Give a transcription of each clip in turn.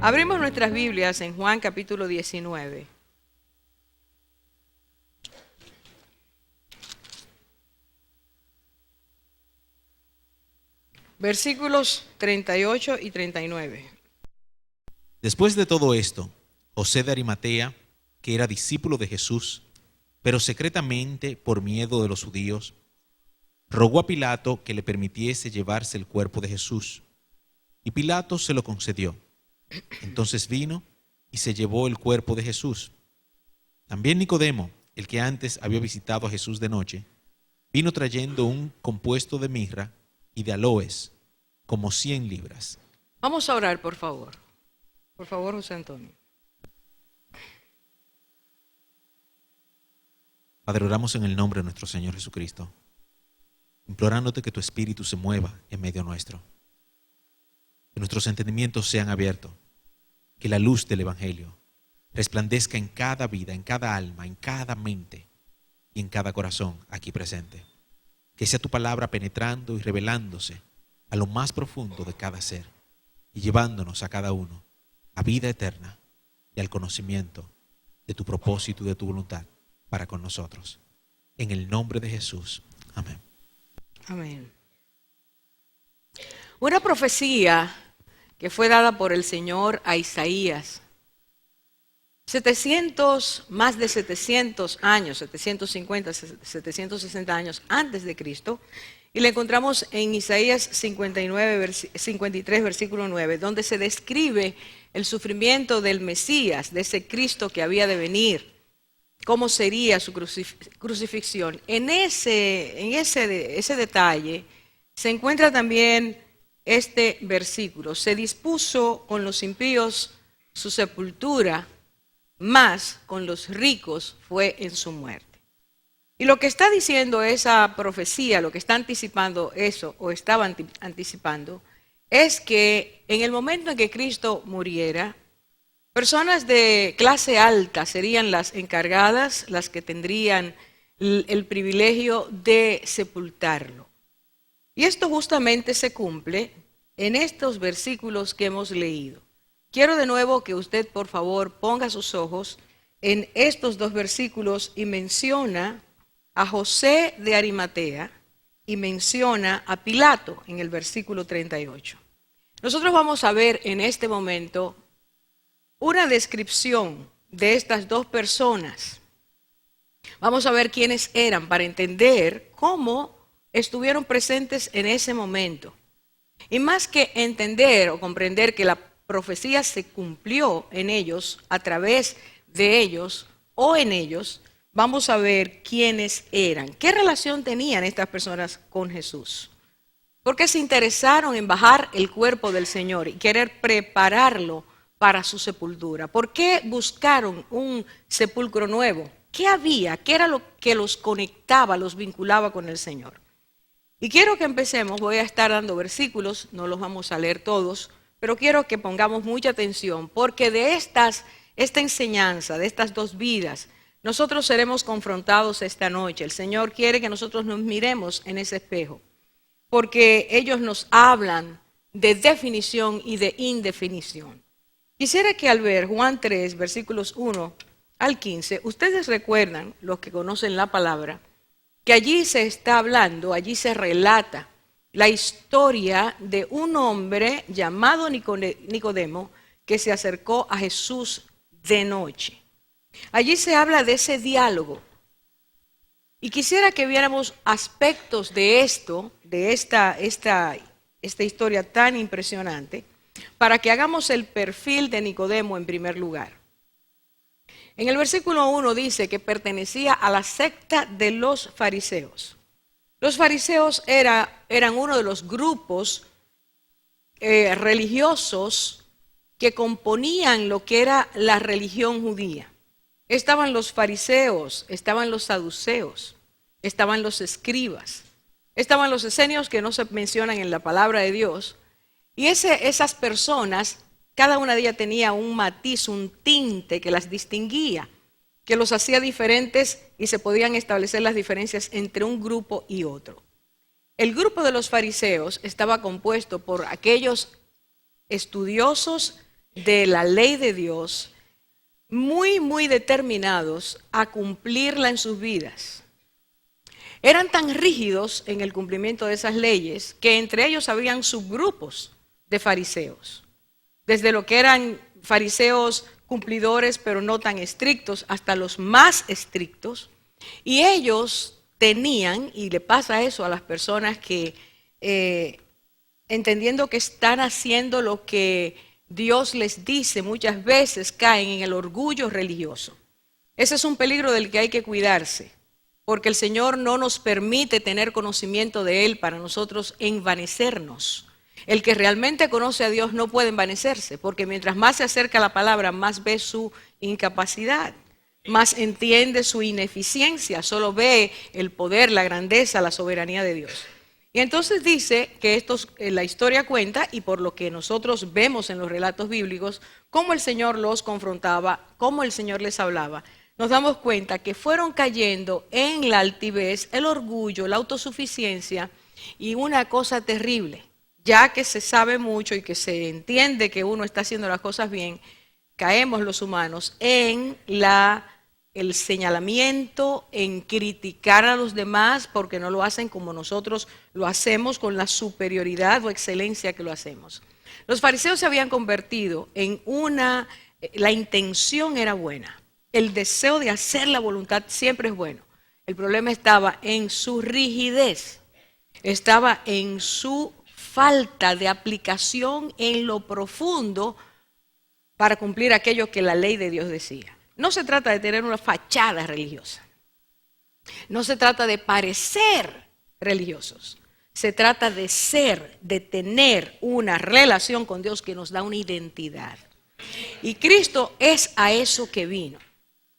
Abrimos nuestras Biblias en Juan capítulo 19. Versículos 38 y 39. Después de todo esto, José de Arimatea, que era discípulo de Jesús, pero secretamente por miedo de los judíos, rogó a Pilato que le permitiese llevarse el cuerpo de Jesús. Y Pilato se lo concedió. Entonces vino y se llevó el cuerpo de Jesús. También Nicodemo, el que antes había visitado a Jesús de noche, vino trayendo un compuesto de mirra y de aloes, como 100 libras. Vamos a orar, por favor. Por favor, José Antonio. Padre, oramos en el nombre de nuestro Señor Jesucristo, implorándote que tu Espíritu se mueva en medio nuestro, que nuestros entendimientos sean abiertos, que la luz del Evangelio resplandezca en cada vida, en cada alma, en cada mente y en cada corazón aquí presente. Que sea tu palabra penetrando y revelándose a lo más profundo de cada ser y llevándonos a cada uno a vida eterna y al conocimiento de tu propósito y de tu voluntad para con nosotros. En el nombre de Jesús. Amén. Amén. Una profecía que fue dada por el Señor a Isaías. Más de 700 años, 750, 760 años antes de Cristo, y la encontramos en Isaías 53, versículo 9, donde se describe el sufrimiento del Mesías, de ese Cristo que había de venir, cómo sería su crucifixión. En ese detalle se encuentra también este versículo: se dispuso con los impíos su sepultura, más con los ricos fue en su muerte. Y lo que está diciendo esa profecía, lo que está anticipando eso, o estaba anticipando, es que en el momento en que Cristo muriera, personas de clase alta serían las encargadas, las que tendrían el privilegio de sepultarlo. Y esto justamente se cumple en estos versículos que hemos leído. Quiero de nuevo que usted, por favor, ponga sus ojos en estos dos versículos y menciona a José de Arimatea y menciona a Pilato en el versículo 38. Nosotros vamos a ver en este momento una descripción de estas dos personas. Vamos a ver quiénes eran para entender cómo estuvieron presentes en ese momento. Y más que entender o comprender que la profecía se cumplió en ellos, a través de ellos o en ellos, vamos a ver quiénes eran. ¿Qué relación tenían estas personas con Jesús? ¿Por qué se interesaron en bajar el cuerpo del Señor y querer prepararlo para su sepultura? ¿Por qué buscaron un sepulcro nuevo? ¿Qué había? ¿Qué era lo que los conectaba, los vinculaba con el Señor? Y quiero que empecemos. Voy a estar dando versículos, no los vamos a leer todos, pero quiero que pongamos mucha atención, porque de esta enseñanza, de estas dos vidas, nosotros seremos confrontados esta noche. El Señor quiere que nosotros nos miremos en ese espejo, porque ellos nos hablan de definición y de indefinición. Quisiera que al ver Juan 3, versículos 1 al 15, ustedes recuerdan, los que conocen la palabra, que allí se está hablando, allí se relata la historia de un hombre llamado Nicodemo que se acercó a Jesús de noche. Allí se habla de ese diálogo. Y quisiera que viéramos aspectos de esto, de esta historia tan impresionante, para que hagamos el perfil de Nicodemo en primer lugar. En el versículo 1 dice que pertenecía a la secta de los fariseos. Los fariseos eran uno de los grupos religiosos que componían lo que era la religión judía. Estaban los fariseos, estaban los saduceos, estaban los escribas, estaban los esenios que no se mencionan en la palabra de Dios. Y esas personas, cada una de ellas tenía un matiz, un tinte que las distinguía, que los hacía diferentes y se podían establecer las diferencias entre un grupo y otro. El grupo de los fariseos estaba compuesto por aquellos estudiosos de la ley de Dios, muy determinados a cumplirla en sus vidas. Eran tan rígidos en el cumplimiento de esas leyes que entre ellos habían subgrupos de fariseos, desde lo que eran fariseos cumplidores pero no tan estrictos hasta los más estrictos, y ellos tenían, y le pasa eso a las personas que entendiendo que están haciendo lo que Dios les dice, muchas veces caen en el orgullo religioso. Ese es un peligro del que hay que cuidarse, porque el Señor no nos permite tener conocimiento de Él para nosotros envanecernos. El que realmente conoce a Dios no puede envanecerse, porque mientras más se acerca a la palabra, más ve su incapacidad, más entiende su ineficiencia, solo ve el poder, la grandeza, la soberanía de Dios. Y entonces dice que la historia cuenta, y por lo que nosotros vemos en los relatos bíblicos, cómo el Señor los confrontaba, cómo el Señor les hablaba, nos damos cuenta que fueron cayendo en la altivez, el orgullo, la autosuficiencia y una cosa terrible. Ya que se sabe mucho y que se entiende que uno está haciendo las cosas bien, caemos los humanos en el señalamiento, en criticar a los demás porque no lo hacen como nosotros lo hacemos, con la superioridad o excelencia que lo hacemos. Los fariseos se habían convertido en la intención era buena, el deseo de hacer la voluntad siempre es bueno. El problema estaba en su rigidez, estaba en su falta de aplicación en lo profundo para cumplir aquello que la ley de Dios decía. No se trata de tener una fachada religiosa. No se trata de parecer religiosos. Se trata de ser, de tener una relación con Dios que nos da una identidad. Y Cristo es a eso que vino.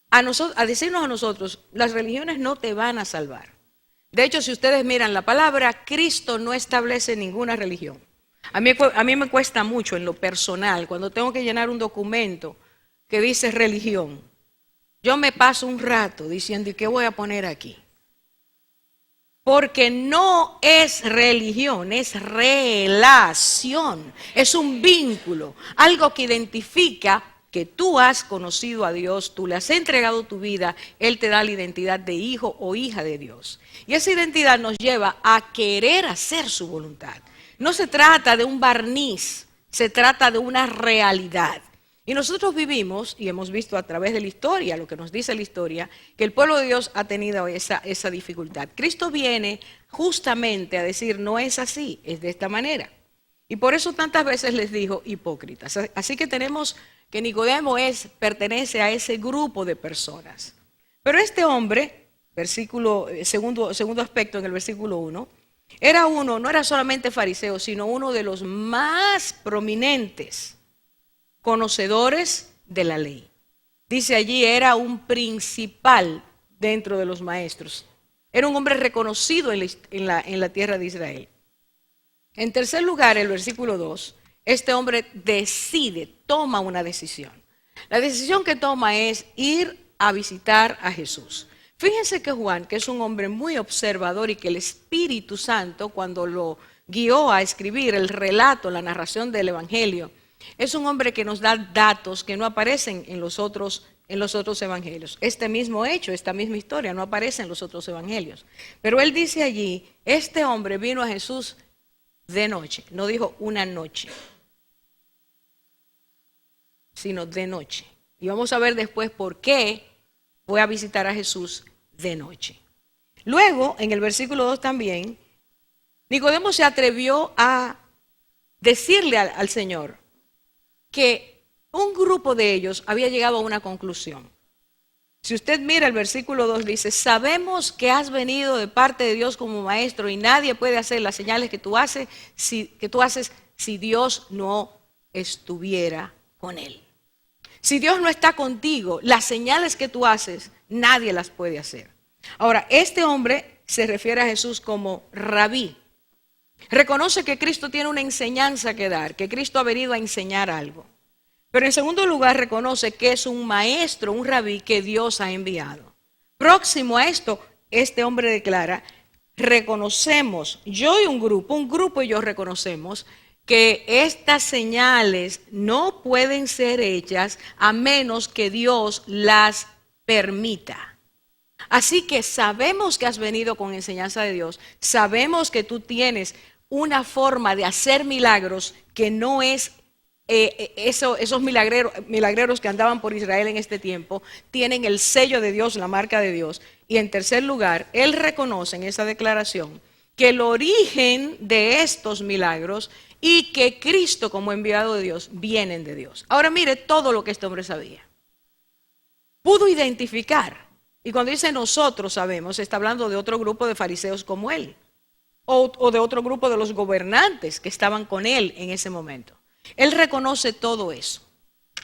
A decirnos a nosotros, las religiones no te van a salvar. De hecho, si ustedes miran la palabra, Cristo no establece ninguna religión. A mí me cuesta mucho en lo personal, cuando tengo que llenar un documento que dice religión, yo me paso un rato diciendo, ¿y qué voy a poner aquí? Porque no es religión, es relación, es un vínculo, algo que identifica que tú has conocido a Dios, tú le has entregado tu vida, Él te da la identidad de hijo o hija de Dios. Y esa identidad nos lleva a querer hacer su voluntad. No se trata de un barniz, se trata de una realidad. Y nosotros vivimos, y hemos visto a través de la historia, lo que nos dice la historia, que el pueblo de Dios ha tenido esa dificultad. Cristo viene justamente a decir, no es así, es de esta manera. Y por eso tantas veces les dijo hipócritas. Así que tenemos que Nicodemo pertenece a ese grupo de personas. Pero este hombre, segundo aspecto en el versículo 1, no era solamente fariseo, sino uno de los más prominentes conocedores de la ley. Dice allí, era un principal dentro de los maestros. Era un hombre reconocido en la tierra de Israel. En tercer lugar, el versículo 2, este hombre toma una decisión. La decisión que toma es ir a visitar a Jesús. Fíjense que Juan, que es un hombre muy observador y que el Espíritu Santo, cuando lo guió a escribir el relato, la narración del Evangelio, es un hombre que nos da datos que no aparecen en los otros evangelios. Este mismo hecho, esta misma historia no aparece en los otros evangelios. Pero él dice allí, este hombre vino a Jesús de noche. No dijo una noche, sino de noche. Y vamos a ver después por qué fue a visitar a Jesús de noche. Luego, en el versículo 2 también, Nicodemo se atrevió a decirle al Señor que un grupo de ellos había llegado a una conclusión. Si usted mira el versículo 2, dice, sabemos que has venido de parte de Dios como maestro y nadie puede hacer las señales que tú haces si Dios no estuviera con él. Si Dios no está contigo, las señales que tú haces, nadie las puede hacer. Ahora, este hombre se refiere a Jesús como rabí. Reconoce que Cristo tiene una enseñanza que dar, que Cristo ha venido a enseñar algo. Pero en segundo lugar reconoce que es un maestro, un rabí que Dios ha enviado. Próximo a esto, este hombre declara, reconocemos, yo y un grupo y yo reconocemos que estas señales no pueden ser hechas a menos que Dios las permita. Así que sabemos que has venido con enseñanza de Dios, sabemos que tú tienes una forma de hacer milagros que no es esos milagreros que andaban por Israel en este tiempo, tienen el sello de Dios, la marca de Dios. Y en tercer lugar, él reconoce en esa declaración que el origen de estos milagros y que Cristo como enviado de Dios vienen de Dios. Ahora mire todo lo que este hombre sabía. Pudo identificar. Y cuando dice nosotros sabemos, está hablando de otro grupo de fariseos como él. O de otro grupo de los gobernantes que estaban con él en ese momento. Él reconoce todo eso.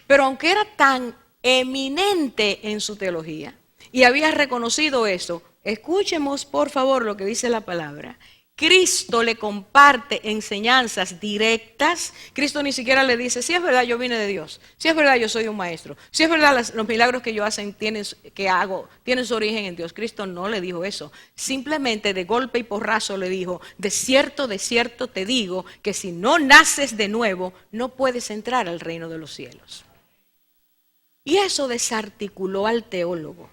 Pero aunque era tan eminente en su teología y había reconocido eso, escuchemos por favor lo que dice la palabra. Cristo le comparte enseñanzas directas. Cristo ni siquiera le dice, si es verdad yo vine de Dios, si es verdad yo soy un maestro, si es verdad los milagros que yo tienen su origen en Dios. Cristo no le dijo eso. Simplemente de golpe y porrazo le dijo, de cierto te digo que si no naces de nuevo, no puedes entrar al reino de los cielos. Y eso desarticuló al teólogo.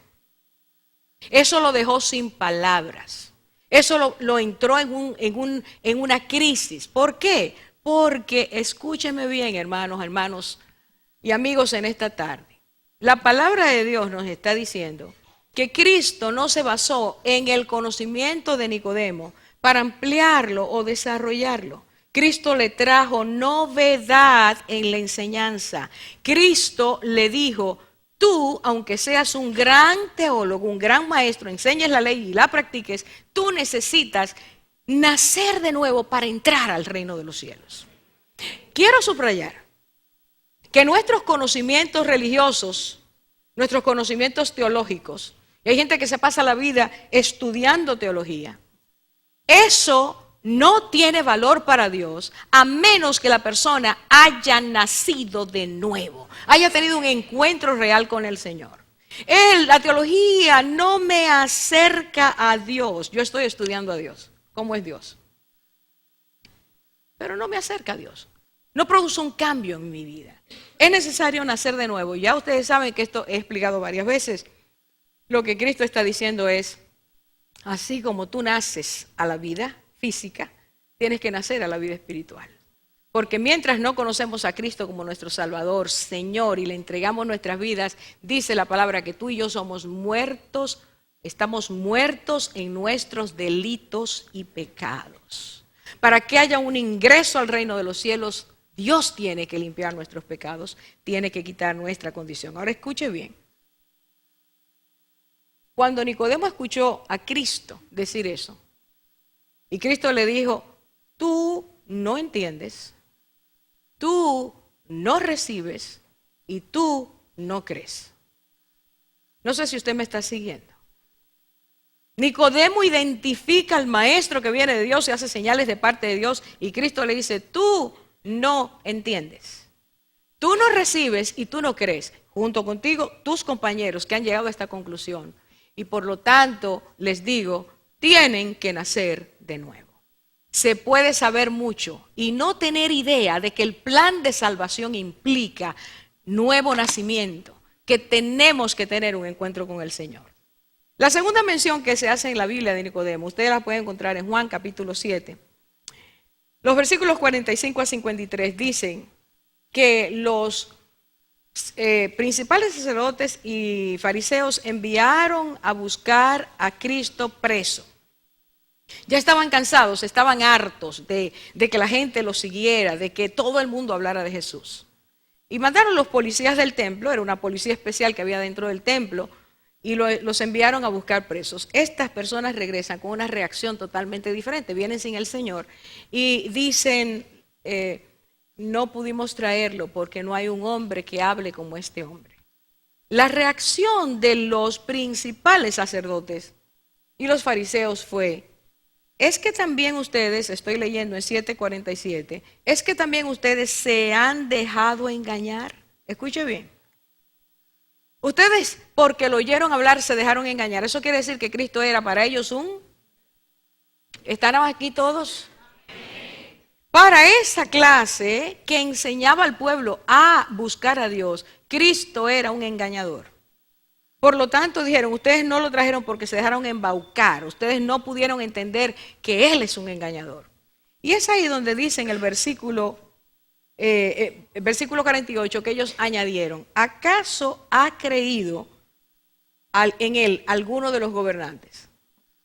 Eso lo dejó sin palabras. Eso lo entró en una crisis. ¿Por qué? Porque, escúcheme bien, hermanos y amigos en esta tarde. La palabra de Dios nos está diciendo que Cristo no se basó en el conocimiento de Nicodemo para ampliarlo o desarrollarlo. Cristo le trajo novedad en la enseñanza. Cristo le dijo, tú, aunque seas un gran teólogo, un gran maestro, enseñes la ley y la practiques, tú necesitas nacer de nuevo para entrar al reino de los cielos. Quiero subrayar que nuestros conocimientos religiosos, nuestros conocimientos teológicos, y hay gente que se pasa la vida estudiando teología, eso no tiene valor para Dios a menos que la persona haya nacido de nuevo, haya tenido un encuentro real con el Señor. La teología no me acerca a Dios. Yo estoy estudiando a Dios. ¿Cómo es Dios? Pero no me acerca a Dios. No produce un cambio en mi vida. Es necesario nacer de nuevo. Ya ustedes saben que esto he explicado varias veces. Lo que Cristo está diciendo es, así como tú naces a la vida física, tienes que nacer a la vida espiritual. Porque mientras no conocemos a Cristo como nuestro Salvador, Señor, y le entregamos nuestras vidas, dice la palabra que tú y yo somos muertos, estamos muertos en nuestros delitos y pecados. Para que haya un ingreso al reino de los cielos, Dios tiene que limpiar nuestros pecados, tiene que quitar nuestra condición. Ahora escuche bien. Cuando Nicodemo escuchó a Cristo decir eso, y Cristo le dijo, tú no entiendes, tú no recibes y tú no crees. No sé si usted me está siguiendo. Nicodemo identifica al maestro que viene de Dios y hace señales de parte de Dios y Cristo le dice, tú no entiendes, tú no recibes y tú no crees. Junto contigo, tus compañeros que han llegado a esta conclusión. Y por lo tanto, les digo, tienen que nacer de nuevo. Se puede saber mucho y no tener idea de que el plan de salvación implica nuevo nacimiento, que tenemos que tener un encuentro con el Señor. La segunda mención que se hace en la Biblia de Nicodemo, ustedes la pueden encontrar en Juan capítulo 7. Los versículos 45 a 53 dicen que los principales sacerdotes y fariseos enviaron a buscar a Cristo preso. Ya estaban cansados, estaban hartos de que la gente lo siguiera, de que todo el mundo hablara de Jesús. Y mandaron los policías del templo, era una policía especial que había dentro del templo, y los enviaron a buscar presos. Estas personas regresan con una reacción totalmente diferente, vienen sin el Señor y dicen, no pudimos traerlo porque no hay un hombre que hable como este hombre. La reacción de los principales sacerdotes y los fariseos fue, es que también ustedes, estoy leyendo en 7:47, es que también ustedes se han dejado engañar. Escuche bien. Ustedes, porque lo oyeron hablar, se dejaron engañar. Eso quiere decir que Cristo era para ellos ¿Están aquí todos? Para esa clase que enseñaba al pueblo a buscar a Dios, Cristo era un engañador. Por lo tanto dijeron, ustedes no lo trajeron porque se dejaron embaucar, ustedes no pudieron entender que Él es un engañador. Y es ahí donde dice en el versículo 48 que ellos añadieron, ¿acaso ha creído en Él alguno de los gobernantes?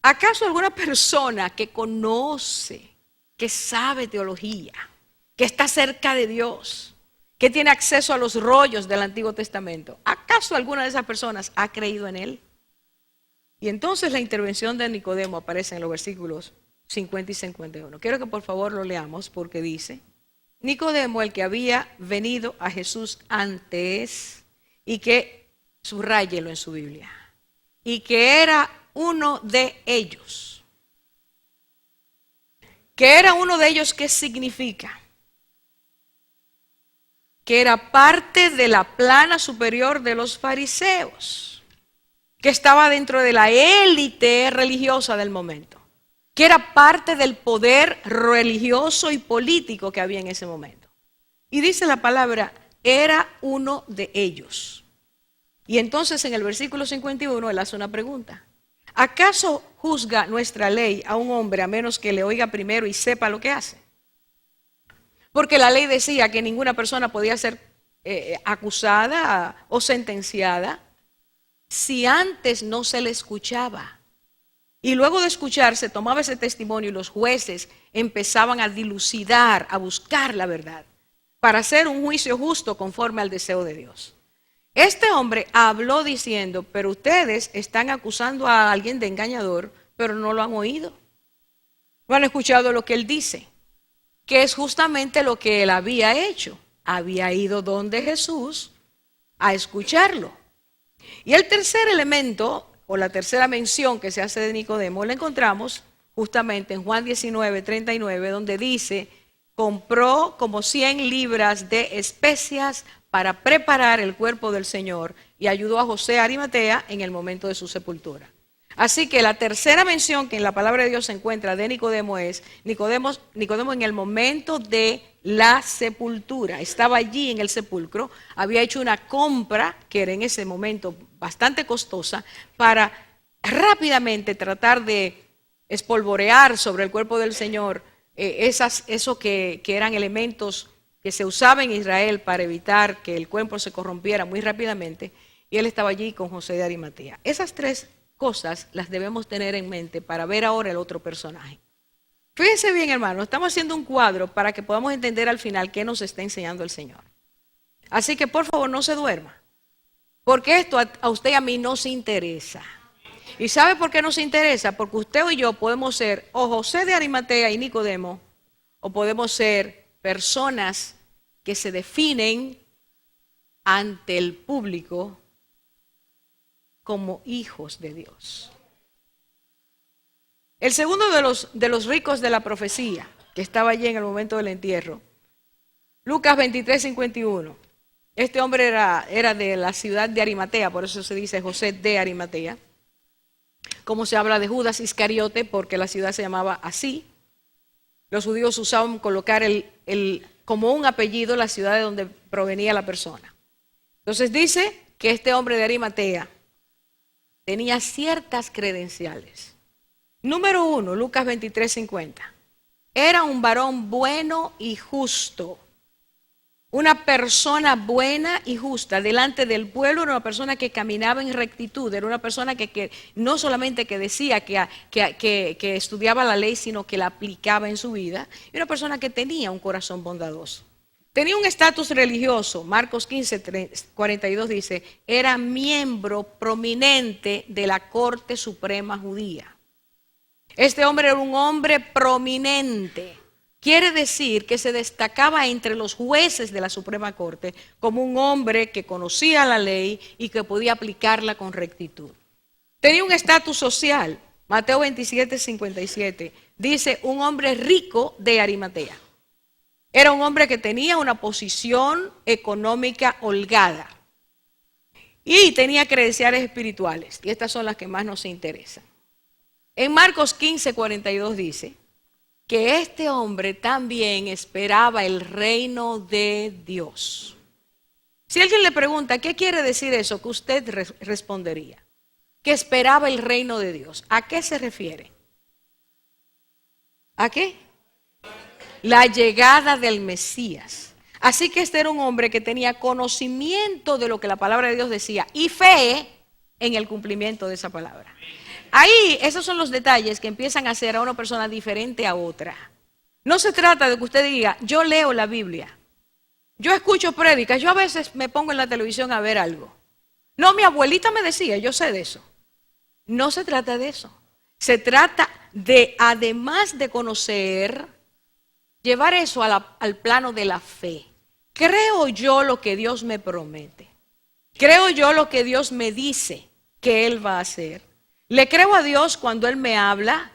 ¿Acaso alguna persona que conoce, que sabe teología, que está cerca de Dios, que tiene acceso a los rollos del Antiguo Testamento, ¿acaso alguna de esas personas ha creído en Él? Y entonces la intervención de Nicodemo aparece en los versículos 50 y 51. Quiero que por favor lo leamos porque dice, Nicodemo, el que había venido a Jesús antes, y que, subráyelo en su Biblia, y que era uno de ellos. Que era uno de ellos, ¿qué significa? Que era parte de la plana superior de los fariseos, que estaba dentro de la élite religiosa del momento, que era parte del poder religioso y político que había en ese momento. Y dice la palabra, era uno de ellos. Y entonces en el versículo 51 él hace una pregunta. ¿Acaso juzga nuestra ley a un hombre a menos que le oiga primero y sepa lo que hace? Porque la ley decía que ninguna persona podía ser acusada o sentenciada si antes no se le escuchaba. Y luego de escucharse tomaba ese testimonio y los jueces empezaban a dilucidar, a buscar la verdad, para hacer un juicio justo conforme al deseo de Dios. Este hombre habló diciendo, pero ustedes están acusando a alguien de engañador, pero no lo han oído. No han escuchado lo que él dice, que es justamente lo que él había hecho. Había ido donde Jesús a escucharlo. Y el tercer elemento, o la tercera mención que se hace de Nicodemo, la encontramos justamente en Juan 19, 39, donde dice, compró como 100 libras de especias para preparar el cuerpo del Señor y ayudó a José Arimatea en el momento de su sepultura. Así que la tercera mención que en la palabra de Dios se encuentra de Nicodemo es Nicodemo en el momento de la sepultura. Estaba allí en el sepulcro, había hecho una compra que era en ese momento bastante costosa para rápidamente tratar de espolvorear sobre el cuerpo del Señor eso que eran elementos que se usaba en Israel para evitar que el cuerpo se corrompiera muy rápidamente, y él estaba allí con José de Arimatea. Esas tres cosas las debemos tener en mente para ver ahora el otro personaje. Fíjense bien, hermanos, estamos haciendo un cuadro para que podamos entender al final qué nos está enseñando el Señor. Así que por favor no se duerma, porque esto a usted y a mí nos interesa. ¿Y sabe por qué nos interesa? Porque usted y yo podemos ser o José de Arimatea y Nicodemo, o podemos ser personas que se definen ante el público como hijos de Dios. El segundo de los ricos de la profecía, que estaba allí en el momento del entierro, Lucas 23, 51. Este hombre era de la ciudad de Arimatea, por eso se dice José de Arimatea. Como se habla de Judas Iscariote, porque la ciudad se llamaba así. Los judíos usaban colocar como un apellido la ciudad de donde provenía la persona. Entonces dice que este hombre de Arimatea tenía ciertas credenciales. Número 1, Lucas 23, 50. Era un varón bueno y justo. Una persona buena y justa delante del pueblo, era una persona que caminaba en rectitud, era una persona que no solamente que decía que estudiaba la ley, sino que la aplicaba en su vida, y una persona que tenía un corazón bondadoso. Tenía un estatus religioso. Marcos 15, 42 dice, era miembro prominente de la Corte Suprema Judía. Este hombre era un hombre prominente. Quiere decir que se destacaba entre los jueces de la Suprema Corte como un hombre que conocía la ley y que podía aplicarla con rectitud. Tenía un estatus social. Mateo 27, 57 dice, un hombre rico de Arimatea. Era un hombre que tenía una posición económica holgada y tenía credenciales espirituales, y estas son las que más nos interesan. En Marcos 15, 42 dice que este hombre también esperaba el reino de Dios. Si alguien le pregunta, ¿qué quiere decir eso? Que usted respondería, que esperaba el reino de Dios. ¿A qué se refiere? ¿A qué? La llegada del Mesías. Así que este era un hombre que tenía conocimiento de lo que la palabra de Dios decía y fe en el cumplimiento de esa palabra. Ahí, esos son los detalles que empiezan a hacer a una persona diferente a otra. No se trata de que usted diga, yo leo la Biblia, yo escucho prédicas, yo a veces me pongo en la televisión a ver algo. No, mi abuelita me decía, yo sé de eso. No se trata de eso. Se trata de, además de conocer, llevar eso al plano de la fe. Creo yo lo que Dios me promete. Creo yo lo que Dios me dice que Él va a hacer. Le creo a Dios cuando Él me habla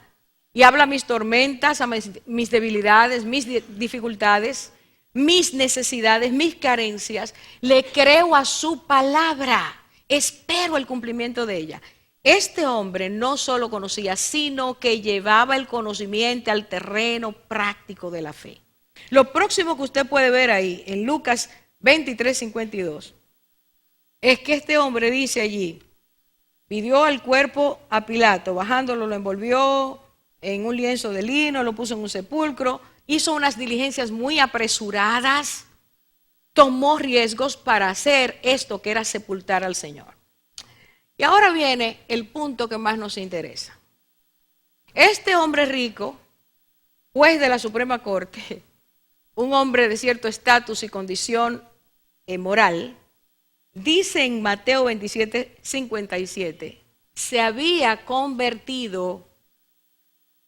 y habla mis tormentas, a mis debilidades, mis dificultades, mis necesidades, mis carencias. Le creo a su palabra. Espero el cumplimiento de ella. Este hombre no solo conocía, sino que llevaba el conocimiento al terreno práctico de la fe. Lo próximo que usted puede ver ahí, en Lucas 23:52, es que este hombre dice allí, pidió el cuerpo a Pilato, bajándolo, lo envolvió en un lienzo de lino, lo puso en un sepulcro, hizo unas diligencias muy apresuradas, tomó riesgos para hacer esto que era sepultar al Señor. Y ahora viene el punto que más nos interesa. Este hombre rico, juez de la Suprema Corte, un hombre de cierto estatus y condición moral, dice en Mateo 27:57, se había convertido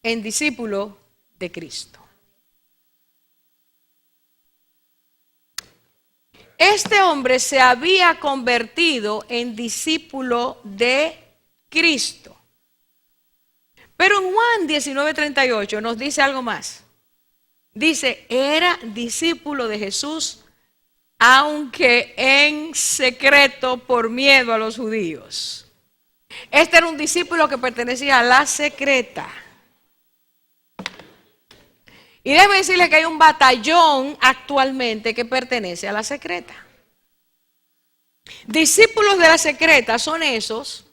en discípulo de Cristo. Este hombre se había convertido en discípulo de Cristo. Pero en Juan 19:38 nos dice algo más. Dice, era discípulo de Jesús, aunque en secreto por miedo a los judíos. Este era un discípulo que pertenecía a la secreta. Y déjeme decirle que hay un batallón actualmente que pertenece a la secreta. Discípulos de la secreta son esos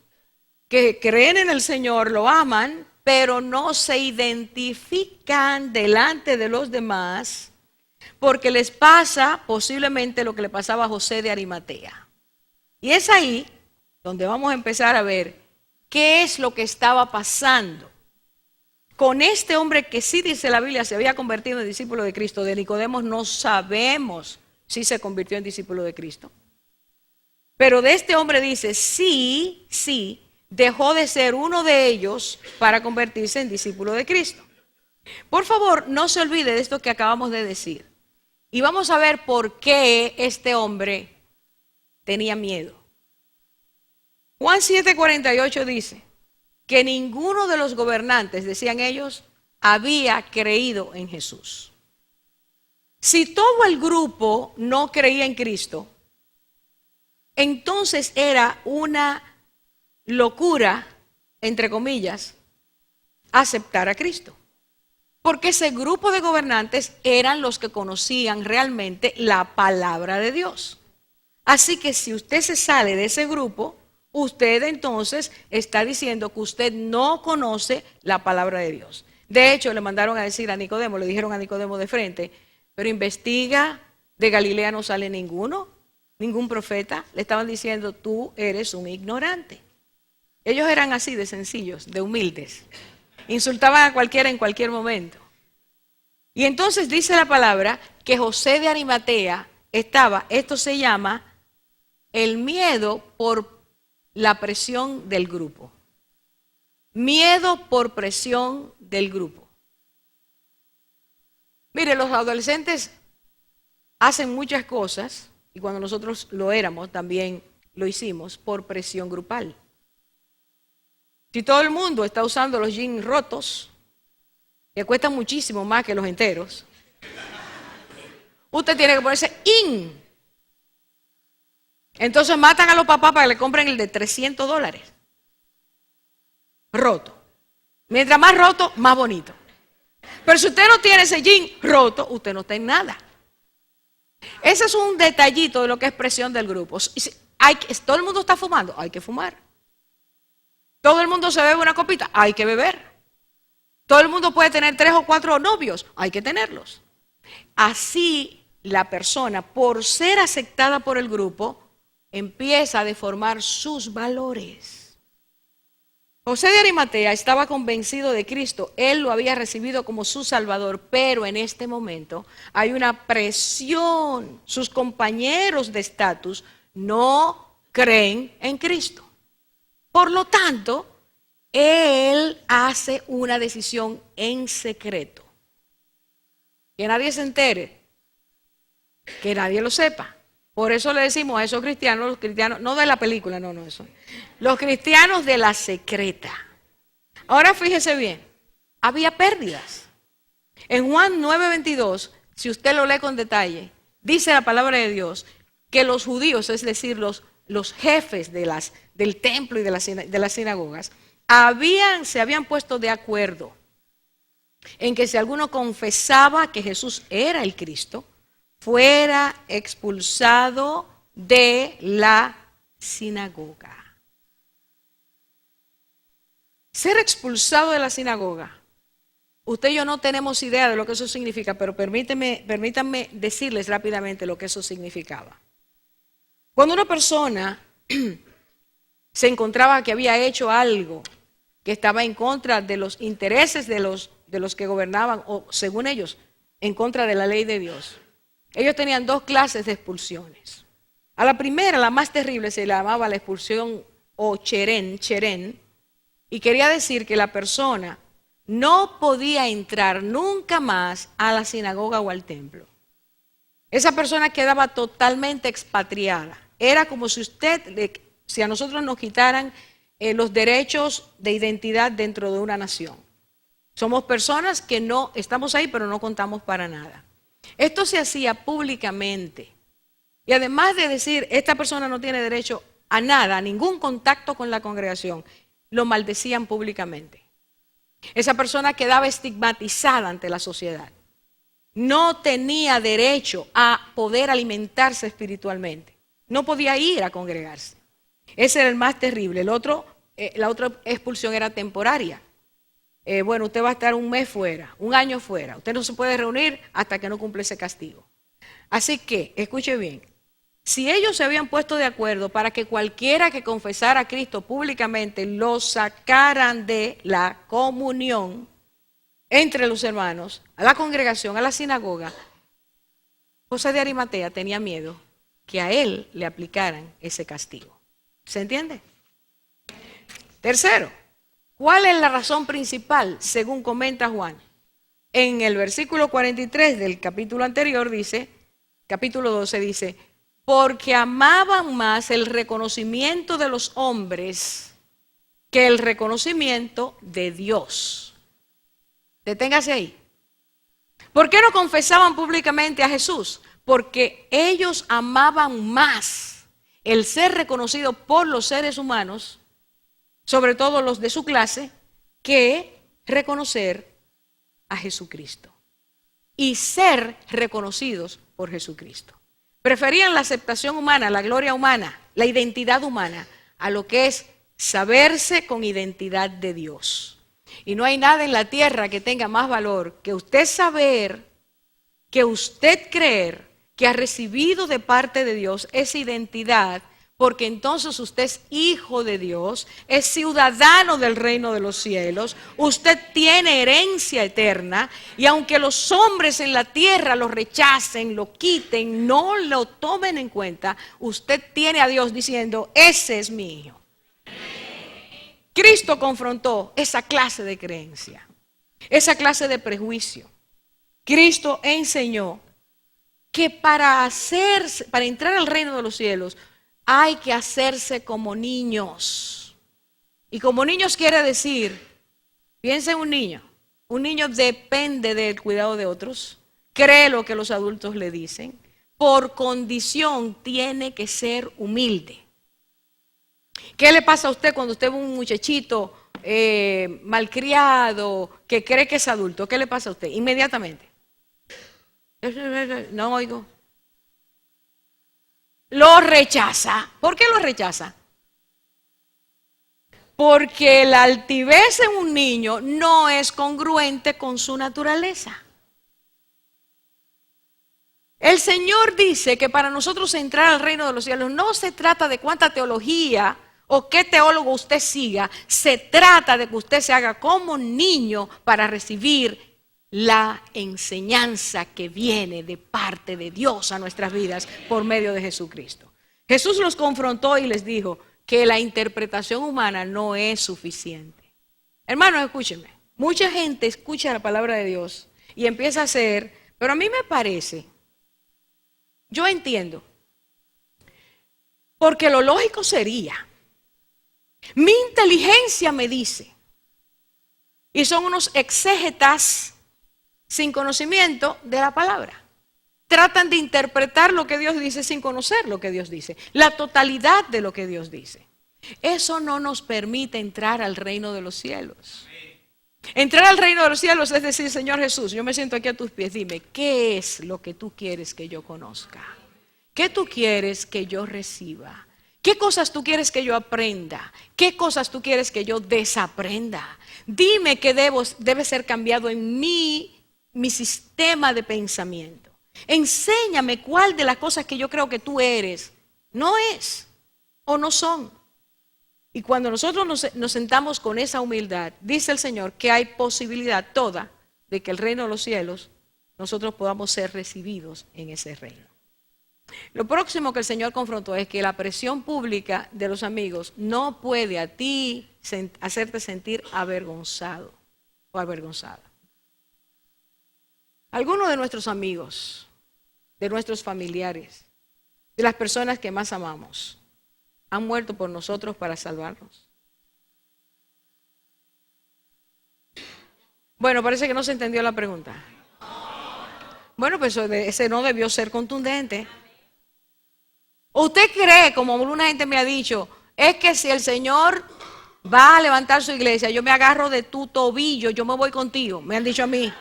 que creen en el Señor, lo aman, pero no se identifican delante de los demás porque les pasa posiblemente lo que le pasaba a José de Arimatea. Y es ahí donde vamos a empezar a ver qué es lo que estaba pasando con este hombre que sí dice la Biblia se había convertido en discípulo de Cristo. De Nicodemo no sabemos si se convirtió en discípulo de Cristo. Pero de este hombre dice, sí, dejó de ser uno de ellos para convertirse en discípulo de Cristo. Por favor, no se olvide de esto que acabamos de decir. Y vamos a ver por qué este hombre tenía miedo. Juan 7:48 dice que ninguno de los gobernantes, decían ellos, había creído en Jesús. Si todo el grupo no creía en Cristo, entonces era una locura, entre comillas, aceptar a Cristo. Porque ese grupo de gobernantes eran los que conocían realmente la palabra de Dios. Así que si usted se sale de ese grupo, usted entonces está diciendo que usted no conoce la palabra de Dios. De hecho, le mandaron a decir a Nicodemo, le dijeron a Nicodemo de frente, pero investiga, de Galilea no sale ninguno, ningún profeta. Le estaban diciendo, tú eres un ignorante. Ellos eran así de sencillos, de humildes. Insultaban a cualquiera en cualquier momento. Y entonces dice la palabra que José de Arimatea estaba, esto se llama el miedo por la presión del grupo. Miedo por presión del grupo. Mire, los adolescentes hacen muchas cosas, y cuando nosotros lo éramos también lo hicimos por presión grupal. Si todo el mundo está usando los jeans rotos, que cuestan muchísimo más que los enteros, usted tiene que ponerse in. Entonces matan a los papás para que le compren el de $300. Roto. Mientras más roto, más bonito. Pero si usted no tiene ese jean roto, usted no está en nada. Ese es un detallito de lo que es presión del grupo. Todo el mundo está fumando, hay que fumar. Todo el mundo se bebe una copita, hay que beber. Todo el mundo puede tener 3 o 4 novios, hay que tenerlos. Así la persona, por ser aceptada por el grupo, empieza a deformar sus valores. José de Arimatea estaba convencido de Cristo, él lo había recibido como su Salvador, pero en este momento hay una presión. Sus compañeros de estatus no creen en Cristo. Por lo tanto, él hace una decisión en secreto. Que nadie se entere, que nadie lo sepa. Por eso le decimos a esos cristianos, los cristianos, no de la película, no, eso. Los cristianos de la secreta. Ahora fíjese bien, había pérdidas. En Juan 9:22, si usted lo lee con detalle, dice la palabra de Dios que los judíos, es decir, los jefes del templo y de las sinagogas, se habían puesto de acuerdo en que si alguno confesaba que Jesús era el Cristo, fuera expulsado de la sinagoga. Ser expulsado de la sinagoga. Usted y yo no tenemos idea de lo que eso significa, pero permítanme decirles rápidamente lo que eso significaba. Cuando una persona se encontraba que había hecho algo que estaba en contra de los intereses de los que gobernaban, o según ellos, en contra de la ley de Dios, ellos tenían 2 clases de expulsiones. A la primera, la más terrible, se llamaba la expulsión o cherén, y quería decir que la persona no podía entrar nunca más a la sinagoga o al templo. Esa persona quedaba totalmente expatriada. Era como si si a nosotros nos quitaran los derechos de identidad dentro de una nación. Somos personas que no estamos ahí, pero no contamos para nada. Esto se hacía públicamente. Y además de decir, esta persona no tiene derecho a nada, a ningún contacto con la congregación, lo maldecían públicamente. Esa persona quedaba estigmatizada ante la sociedad. No tenía derecho a poder alimentarse espiritualmente. No podía ir a congregarse. Ese era el más terrible. La otra expulsión era temporaria. Bueno, usted va a estar 1 mes fuera, 1 año fuera. Usted no se puede reunir hasta que no cumple ese castigo. Así que, escuche bien, si ellos se habían puesto de acuerdo para que cualquiera que confesara a Cristo públicamente lo sacaran de la comunión entre los hermanos, a la congregación, a la sinagoga, José de Arimatea tenía miedo que a él le aplicaran ese castigo. ¿Se entiende? Tercero, ¿cuál es la razón principal, según comenta Juan? En el versículo 43 del capítulo anterior dice, capítulo 12 dice, porque amaban más el reconocimiento de los hombres que el reconocimiento de Dios. Deténgase ahí. ¿Por qué no confesaban públicamente a Jesús? Porque ellos amaban más el ser reconocido por los seres humanos, sobre todo los de su clase, que reconocer a Jesucristo y ser reconocidos por Jesucristo. Preferían la aceptación humana, la gloria humana, la identidad humana, a lo que es saberse con identidad de Dios. Y no hay nada en la tierra que tenga más valor que usted saber, que usted creer que ha recibido de parte de Dios esa identidad, porque entonces usted es hijo de Dios, es ciudadano del reino de los cielos, usted tiene herencia eterna, y aunque los hombres en la tierra lo rechacen, lo quiten, no lo tomen en cuenta, usted tiene a Dios diciendo, ese es mi hijo. Cristo confrontó esa clase de creencia, esa clase de prejuicio. Cristo enseñó que para entrar al reino de los cielos hay que hacerse como niños. Y como niños quiere decir, piensa en un niño depende del cuidado de otros, cree lo que los adultos le dicen, por condición tiene que ser humilde. ¿Qué le pasa a usted cuando usted ve un muchachito malcriado, que cree que es adulto, ¿qué le pasa a usted? Inmediatamente. No oigo. Lo rechaza. ¿Por qué lo rechaza? Porque la altivez en un niño no es congruente con su naturaleza. El Señor dice que para nosotros entrar al reino de los cielos no se trata de cuánta teología o qué teólogo usted siga, se trata de que usted se haga como niño para recibir la enseñanza que viene de parte de Dios a nuestras vidas por medio de Jesucristo. Jesús los confrontó y les dijo que la interpretación humana no es suficiente. Hermanos, escúchenme. Mucha gente escucha la palabra de Dios y empieza a hacer, pero a mí me parece, yo entiendo, porque lo lógico sería, mi inteligencia me dice, y son unos exégetas sin conocimiento de la palabra. Tratan de interpretar lo que Dios dice sin conocer lo que Dios dice, la totalidad de lo que Dios dice. Eso no nos permite entrar al reino de los cielos. Entrar al reino de los cielos es decir, Señor Jesús, yo me siento aquí a tus pies, dime, ¿qué es lo que tú quieres que yo conozca? ¿Qué tú quieres que yo reciba? ¿Qué cosas tú quieres que yo aprenda? ¿Qué cosas tú quieres que yo desaprenda? Dime qué debe ser cambiado en mi sistema de pensamiento. Enséñame cuál de las cosas que yo creo que tú eres no es o no son. Y cuando nosotros nos sentamos con esa humildad, dice el Señor que hay posibilidad toda de que el reino de los cielos nosotros podamos ser recibidos en ese reino. Lo próximo que el Señor confrontó es que la presión pública de los amigos no puede a ti hacerte sentir avergonzado o avergonzada. Algunos de nuestros amigos, de nuestros familiares, de las personas que más amamos, han muerto por nosotros para salvarnos. Bueno, parece que no se entendió la pregunta. Bueno, pues ese no debió ser contundente. ¿Usted cree, como una gente me ha dicho, es que si el Señor va a levantar su iglesia, yo me agarro de tu tobillo, yo me voy contigo? Me han dicho a mí.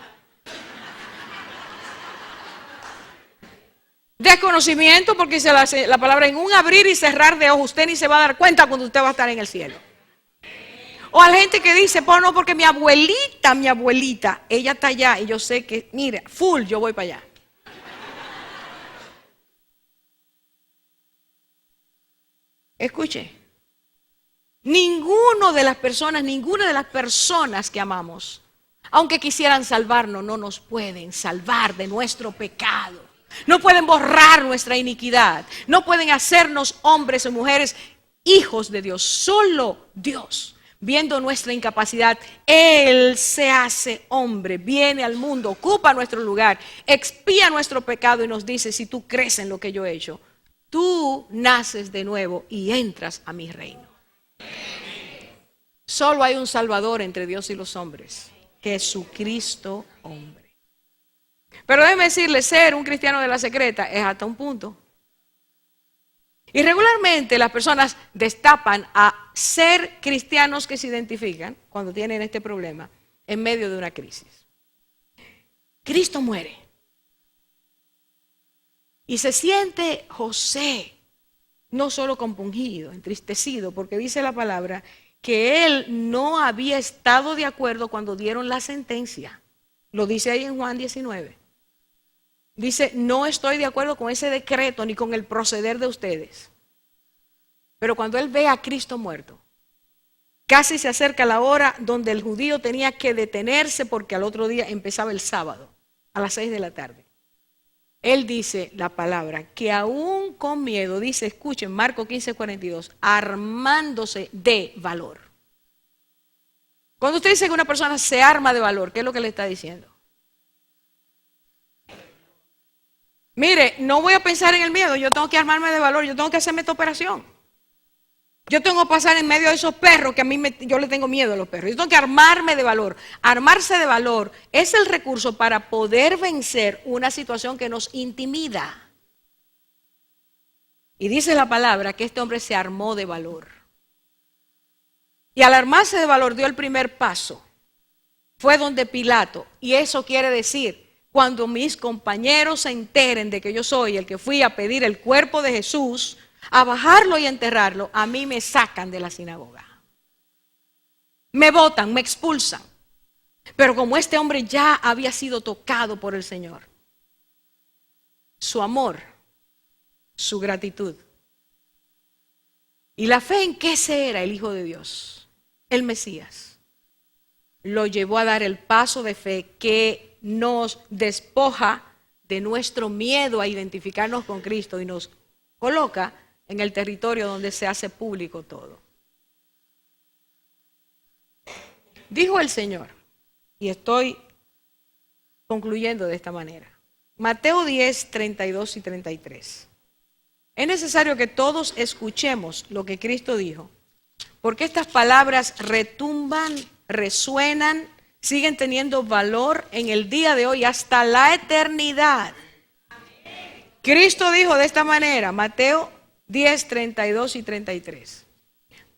Desconocimiento, porque dice la palabra, en un abrir y cerrar de ojos, usted ni se va a dar cuenta cuando usted va a estar en el cielo. O a la gente que dice, pues no, porque mi abuelita, ella está allá y yo sé que, mire, full, yo voy para allá. Escuche, ninguna de las personas que amamos, aunque quisieran salvarnos, no nos pueden salvar de nuestro pecado. No pueden borrar nuestra iniquidad. No pueden hacernos hombres o mujeres hijos de Dios. Solo Dios, viendo nuestra incapacidad, Él se hace hombre, viene al mundo, ocupa nuestro lugar, expía nuestro pecado y nos dice, si tú crees en lo que yo he hecho, tú naces de nuevo y entras a mi reino. Solo hay un Salvador entre Dios y los hombres, Jesucristo hombre. Pero déjeme decirle, ser un cristiano de la secreta es hasta un punto. Y regularmente las personas destapan a ser cristianos que se identifican cuando tienen este problema en medio de una crisis. Cristo muere. Y se siente José no solo compungido, entristecido, porque dice la palabra que él no había estado de acuerdo cuando dieron la sentencia. Lo dice ahí en Juan 19. Dice, no estoy de acuerdo con ese decreto ni con el proceder de ustedes. Pero cuando él ve a Cristo muerto, casi se acerca la hora donde el judío tenía que detenerse porque al otro día empezaba el sábado, a las 6 de la tarde. Él dice la palabra, que aún con miedo, dice, escuchen, Marcos 15:42, armándose de valor. Cuando usted dice que una persona se arma de valor, ¿qué es lo que le está diciendo? Mire, no voy a pensar en el miedo, yo tengo que armarme de valor, yo tengo que hacerme esta operación. Yo tengo que pasar en medio de esos perros que yo le tengo miedo a los perros. Yo tengo que armarme de valor. Armarse de valor es el recurso para poder vencer una situación que nos intimida. Y dice la palabra que este hombre se armó de valor. Y al armarse de valor dio el primer paso. Fue donde Pilato. Y eso quiere decir, cuando mis compañeros se enteren de que yo soy el que fui a pedir el cuerpo de Jesús, a bajarlo y enterrarlo, a mí me sacan de la sinagoga. Me botan, me expulsan. Pero como este hombre ya había sido tocado por el Señor, su amor, su gratitud y la fe en que ese era el Hijo de Dios, el Mesías, lo llevó a dar el paso de fe que nos despoja de nuestro miedo a identificarnos con Cristo y nos coloca en el territorio donde se hace público todo. Dijo el Señor, y estoy concluyendo de esta manera. Mateo 10, 32 y 33. Es necesario que todos escuchemos lo que Cristo dijo, porque estas palabras retumban, resuenan, siguen teniendo valor en el día de hoy hasta la eternidad. Cristo dijo de esta manera, Mateo 10, 32 y 33.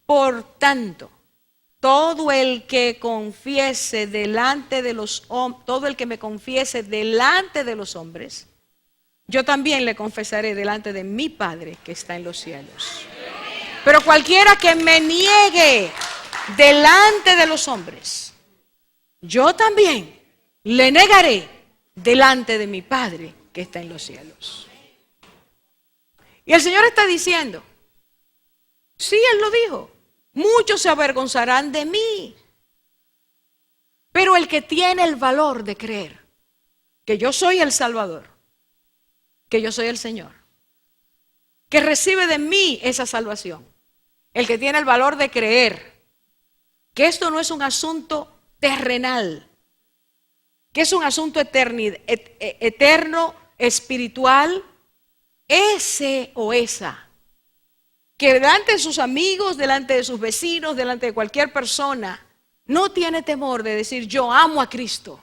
Por tanto, todo el que confiese delante de los hombres, todo el que me confiese delante de los hombres, yo también le confesaré delante de mi Padre que está en los cielos. Pero cualquiera que me niegue delante de los hombres, yo también le negaré delante de mi Padre que está en los cielos. Y el Señor está diciendo, sí, Él lo dijo, muchos se avergonzarán de mí, pero el que tiene el valor de creer que yo soy el Salvador, que yo soy el Señor, que recibe de mí esa salvación, el que tiene el valor de creer que esto no es un asunto terrenal, que es un asunto eterno, espiritual, ese o esa, que delante de sus amigos, delante de sus vecinos, delante de cualquier persona, no tiene temor de decir, yo amo a Cristo,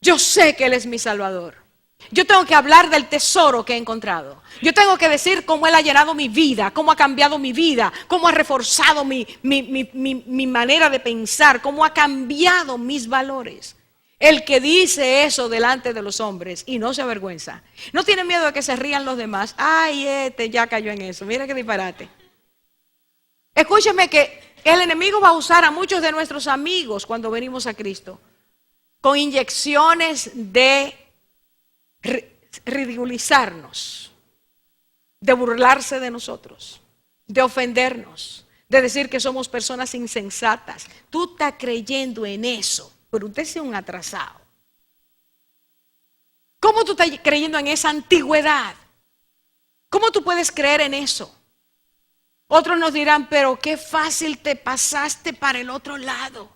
yo sé que Él es mi Salvador. Yo tengo que hablar del tesoro que he encontrado. Yo tengo que decir cómo Él ha llenado mi vida, cómo ha cambiado mi vida, cómo ha reforzado mi manera de pensar, cómo ha cambiado mis valores. El que dice eso delante de los hombres y no se avergüenza, no tiene miedo de que se rían los demás. Ay, este ya cayó en eso, mira qué disparate. Escúcheme que el enemigo va a usar a muchos de nuestros amigos cuando venimos a Cristo con inyecciones de ridiculizarnos, de burlarse de nosotros, de ofendernos, de decir que somos personas insensatas. Tú estás creyendo en eso, pero usted es un atrasado. ¿Cómo tú estás creyendo en esa antigüedad? ¿Cómo tú puedes creer en eso? Otros nos dirán, pero qué fácil te pasaste para el otro lado.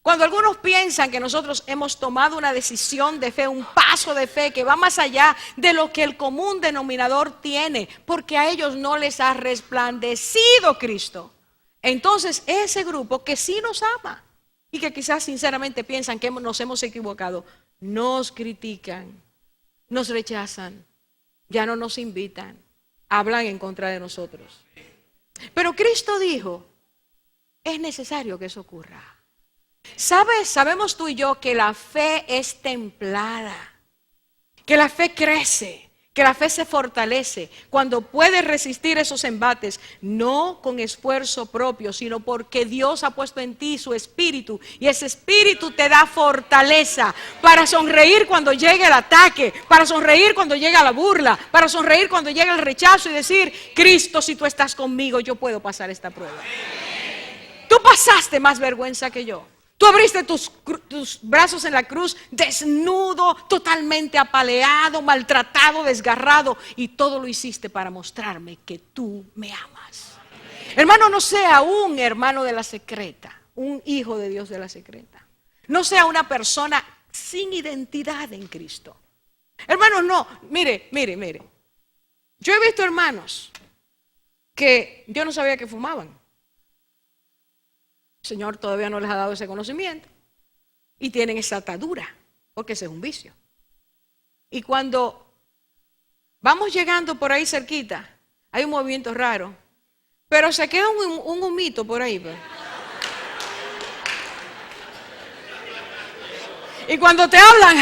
Cuando algunos piensan que nosotros hemos tomado una decisión de fe, un paso de fe que va más allá de lo que el común denominador tiene, porque a ellos no les ha resplandecido Cristo, entonces ese grupo que sí nos ama y que quizás sinceramente piensan que nos hemos equivocado, nos critican, nos rechazan, ya no nos invitan, hablan en contra de nosotros. Pero Cristo dijo, es necesario que eso ocurra. Sabemos tú y yo que la fe es templada, que la fe crece, que la fe se fortalece cuando puede resistir esos embates, no con esfuerzo propio, sino porque Dios ha puesto en ti su espíritu y ese espíritu te da fortaleza para sonreír cuando llegue el ataque, para sonreír cuando llega la burla, para sonreír cuando llega el rechazo y decir, Cristo, si tú estás conmigo, yo puedo pasar esta prueba. Tú pasaste más vergüenza que yo. Tú abriste tus brazos en la cruz desnudo, totalmente apaleado, maltratado, desgarrado. Y todo lo hiciste para mostrarme que tú me amas. Hermano, no sea un hermano de la secreta, un hijo de Dios de la secreta. No sea una persona sin identidad en Cristo. Hermanos, no, mire. Yo he visto hermanos que yo no sabía que fumaban. El Señor todavía no les ha dado ese conocimiento y tienen esa atadura, porque ese es un vicio. Y cuando vamos llegando por ahí cerquita, hay un movimiento raro, pero se queda un humito por ahí. Pues. Y cuando te hablan,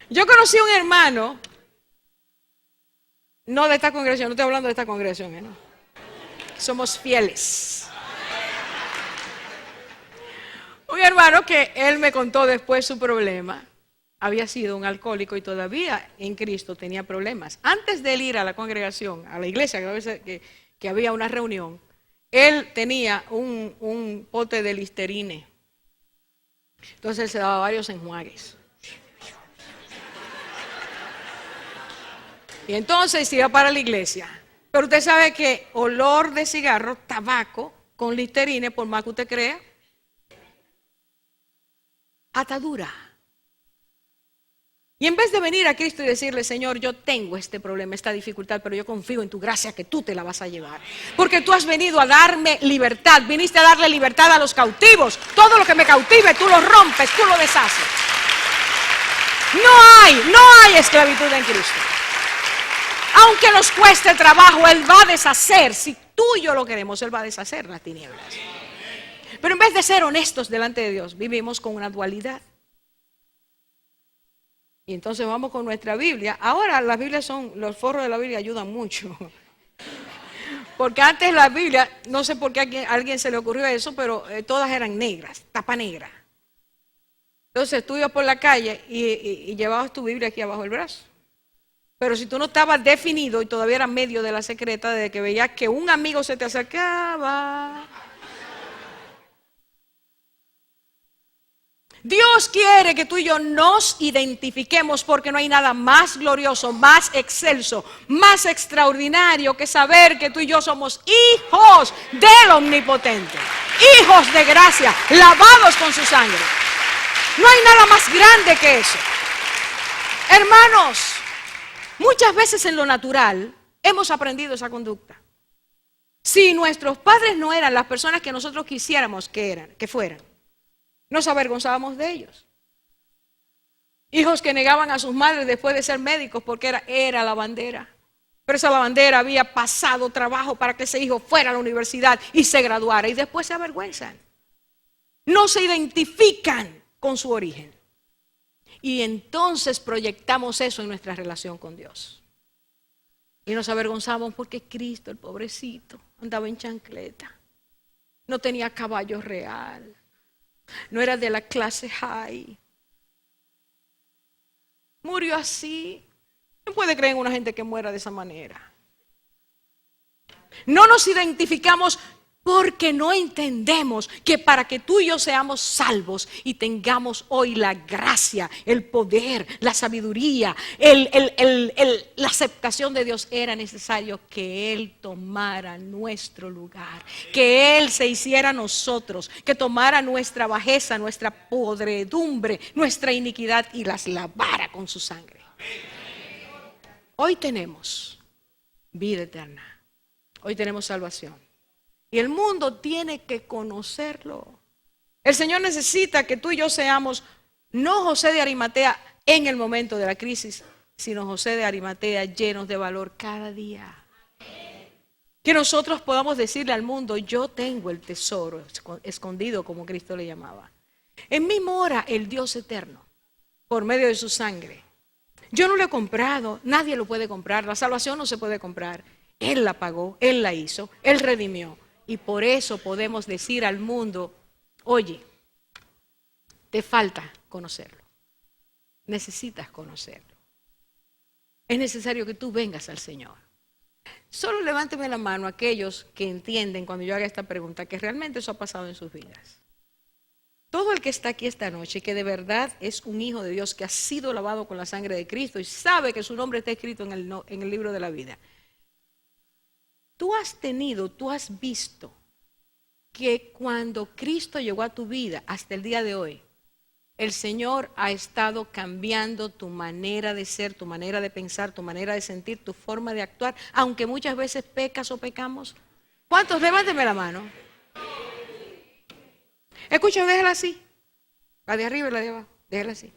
yo conocí a un hermano, no de esta congregación, no estoy hablando de esta congregación, ¿no? Somos fieles. Un hermano que él me contó después su problema. Había sido un alcohólico y todavía en Cristo tenía problemas. Antes de él ir a la congregación, a la iglesia, que había una reunión, él tenía un pote de Listerine. Entonces él se daba varios enjuagues. Y entonces iba para la iglesia. Pero usted sabe que olor de cigarro, tabaco, con Listerine, por más que usted crea, atadura. Y en vez de venir a Cristo y decirle, Señor, yo tengo este problema, esta dificultad, pero yo confío en tu gracia que tú te la vas a llevar. Porque tú has venido a darme libertad, viniste a darle libertad a los cautivos. Todo lo que me cautive, tú lo rompes, tú lo deshaces. No hay esclavitud en Cristo. Aunque nos cueste trabajo, Él va a deshacer. Si tú y yo lo queremos, Él va a deshacer las tinieblas. Pero en vez de ser honestos delante de Dios, vivimos con una dualidad. Y entonces vamos con nuestra Biblia. Ahora las Biblias los forros de la Biblia ayudan mucho. Porque antes la Biblia, no sé por qué a alguien se le ocurrió eso, pero todas eran negras, tapa negra. Entonces tú ibas por la calle y llevabas tu Biblia aquí abajo del brazo. Pero si tú no estabas definido y todavía eras medio de la secreta, desde que veías que un amigo se te acercaba. Dios quiere que tú y yo nos identifiquemos porque no hay nada más glorioso, más excelso, más extraordinario que saber que tú y yo somos hijos del Omnipotente, hijos de gracia, lavados con su sangre. No hay nada más grande que eso. Hermanos, muchas veces en lo natural hemos aprendido esa conducta. Si nuestros padres no eran las personas que nosotros quisiéramos que fueran, nos avergonzábamos de ellos. Hijos que negaban a sus madres después de ser médicos porque era la bandera. Pero esa bandera había pasado trabajo para que ese hijo fuera a la universidad y se graduara. Y después se avergüenzan. No se identifican con su origen. Y entonces proyectamos eso en nuestra relación con Dios. Y nos avergonzamos porque Cristo, el pobrecito, andaba en chancleta. No tenía caballo real. No era de la clase high. Murió así. No puede creer en una gente que muera de esa manera. No nos identificamos porque no entendemos que para que tú y yo seamos salvos y tengamos hoy la gracia, el poder, la sabiduría, la aceptación de Dios, era necesario que Él tomara nuestro lugar, que Él se hiciera nosotros, que tomara nuestra bajeza, nuestra podredumbre, nuestra iniquidad y las lavara con su sangre. Hoy tenemos vida eterna, hoy tenemos salvación. Y el mundo tiene que conocerlo. El Señor necesita que tú y yo seamos no José de Arimatea en el momento de la crisis, sino José de Arimatea llenos de valor cada día. Que nosotros podamos decirle al mundo, yo tengo el tesoro escondido, como Cristo le llamaba. En mí mora el Dios eterno, por medio de su sangre. Yo no lo he comprado, nadie lo puede comprar, la salvación no se puede comprar. Él la pagó, Él la hizo, Él redimió. Y por eso podemos decir al mundo, oye, te falta conocerlo. Necesitas conocerlo. Es necesario que tú vengas al Señor. Solo levánteme la mano aquellos que entienden cuando yo haga esta pregunta que realmente eso ha pasado en sus vidas. Todo el que está aquí esta noche, que de verdad es un hijo de Dios, que ha sido lavado con la sangre de Cristo y sabe que su nombre está escrito en el libro de la vida. Tú has visto que cuando Cristo llegó a tu vida hasta el día de hoy, el Señor ha estado cambiando tu manera de ser, tu manera de pensar, tu manera de sentir, tu forma de actuar, aunque muchas veces pecas o pecamos. ¿Cuántos? Levánteme la mano. Escucha, déjala así. La de arriba y la de abajo, déjala así.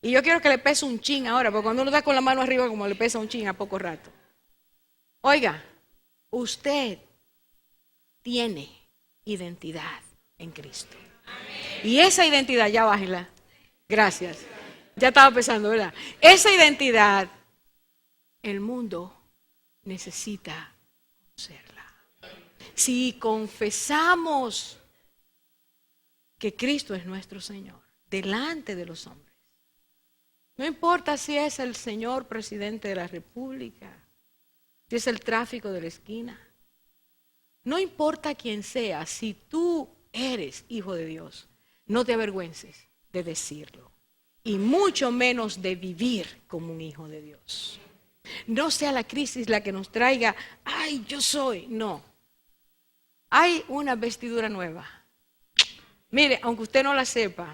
Y yo quiero que le pese un chin ahora, porque cuando uno está con la mano arriba, como le pesa un chin a poco rato. Oiga, usted tiene identidad en Cristo. Y esa identidad, ya bájenla. Gracias. Ya estaba pensando, ¿verdad? Esa identidad, el mundo necesita conocerla. Si confesamos que Cristo es nuestro Señor delante de los hombres, no importa si es el señor presidente de la República, si es el tráfico de la esquina, no importa quién sea, si tú eres hijo de Dios, no te avergüences de decirlo y mucho menos de vivir como un hijo de Dios. No sea la crisis la que nos traiga, ay, yo soy, no. Hay una vestidura nueva. Mire, aunque usted no la sepa,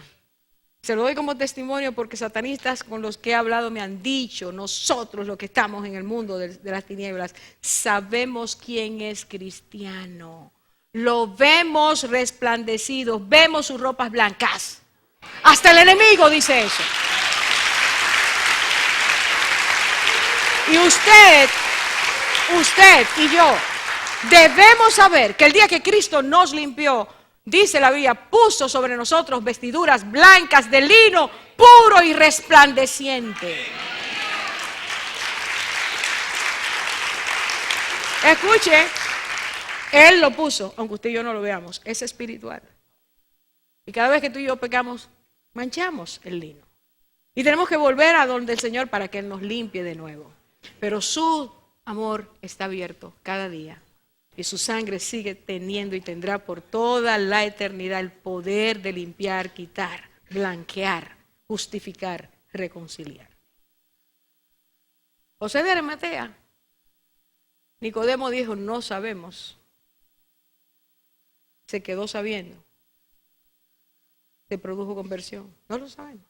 se lo doy como testimonio porque satanistas con los que he hablado me han dicho, nosotros los que estamos en el mundo de las tinieblas, sabemos quién es cristiano. Lo vemos resplandecido, vemos sus ropas blancas. Hasta el enemigo dice eso. Y usted y yo debemos saber que el día que Cristo nos limpió, dice la Biblia, puso sobre nosotros vestiduras blancas de lino puro y resplandeciente. Escuche, Él lo puso, aunque usted y yo no lo veamos, es espiritual. Y cada vez que tú y yo pecamos, manchamos el lino. Y tenemos que volver a donde el Señor para que Él nos limpie de nuevo. Pero su amor está abierto cada día. Y su sangre sigue teniendo y tendrá por toda la eternidad el poder de limpiar, quitar, blanquear, justificar, reconciliar. José de Arimatea, Nicodemo dijo, no sabemos. Se quedó sabiendo. Se produjo conversión. No lo sabemos.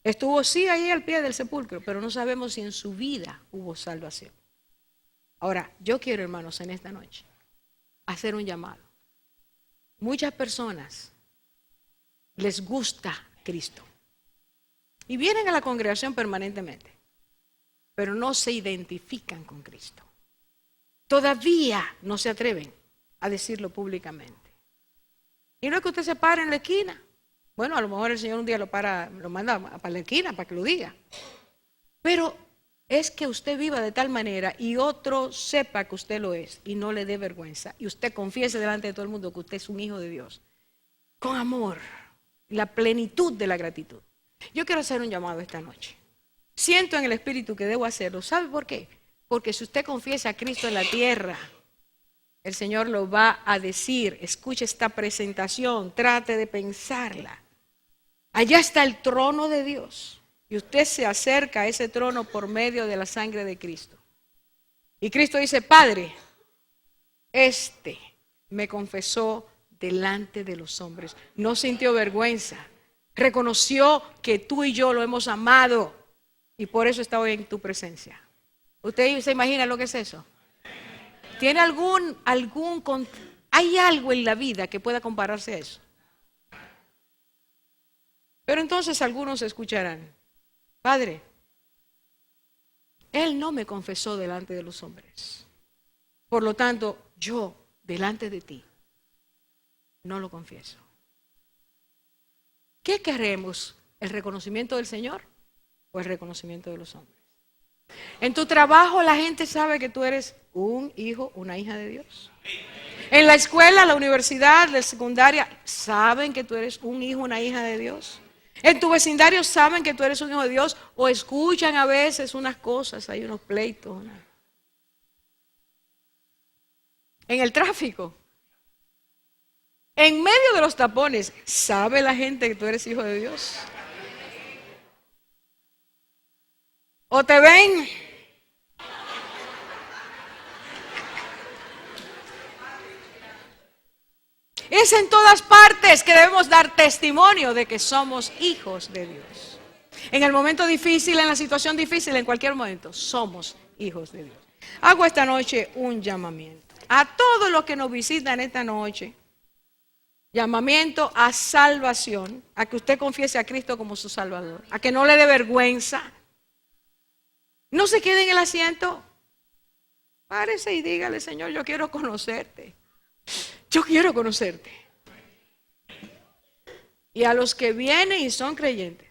Estuvo sí ahí al pie del sepulcro, pero no sabemos si en su vida hubo salvación. Ahora, yo quiero, hermanos, en esta noche, hacer un llamado. Muchas personas les gusta Cristo y vienen a la congregación permanentemente, pero no se identifican con Cristo. Todavía no se atreven a decirlo públicamente. Y no es que usted se pare en la esquina. Bueno, a lo mejor el Señor un día lo manda para la esquina para que lo diga. Pero es que usted viva de tal manera y otro sepa que usted lo es y no le dé vergüenza. Y usted confiese delante de todo el mundo que usted es un hijo de Dios. Con amor, la plenitud de la gratitud. Yo quiero hacer un llamado esta noche. Siento en el Espíritu que debo hacerlo. ¿Sabe por qué? Porque si usted confiesa a Cristo en la tierra, el Señor lo va a decir. Escuche esta presentación, trate de pensarla. Allá está el trono de Dios y usted se acerca a ese trono por medio de la sangre de Cristo. Y Cristo dice, Padre, este me confesó delante de los hombres. No sintió vergüenza. Reconoció que tú y yo lo hemos amado y por eso está hoy en tu presencia. ¿Usted se imagina lo que es eso? ¿Tiene hay algo en la vida que pueda compararse a eso? Pero entonces algunos escucharán, Padre, Él no me confesó delante de los hombres. Por lo tanto, yo, delante de ti, no lo confieso. ¿Qué queremos? ¿El reconocimiento del Señor o el reconocimiento de los hombres? En tu trabajo la gente sabe que tú eres un hijo, una hija de Dios. En la escuela, la universidad, la secundaria, saben que tú eres un hijo, una hija de Dios. En tu vecindario saben que tú eres un hijo de Dios o escuchan a veces unas cosas, hay unos pleitos. En el tráfico, en medio de los tapones, ¿sabe la gente que tú eres hijo de Dios? ¿O te ven? Es en todas partes que debemos dar testimonio de que somos hijos de Dios. En el momento difícil, en la situación difícil, en cualquier momento, somos hijos de Dios. Hago esta noche un llamamiento a todos los que nos visitan esta noche. Llamamiento a salvación, a que usted confiese a Cristo como su Salvador, a que no le dé vergüenza. No se quede en el asiento. Párese y dígale, Señor, yo quiero conocerte. Yo quiero conocerte. Y a los que vienen y son creyentes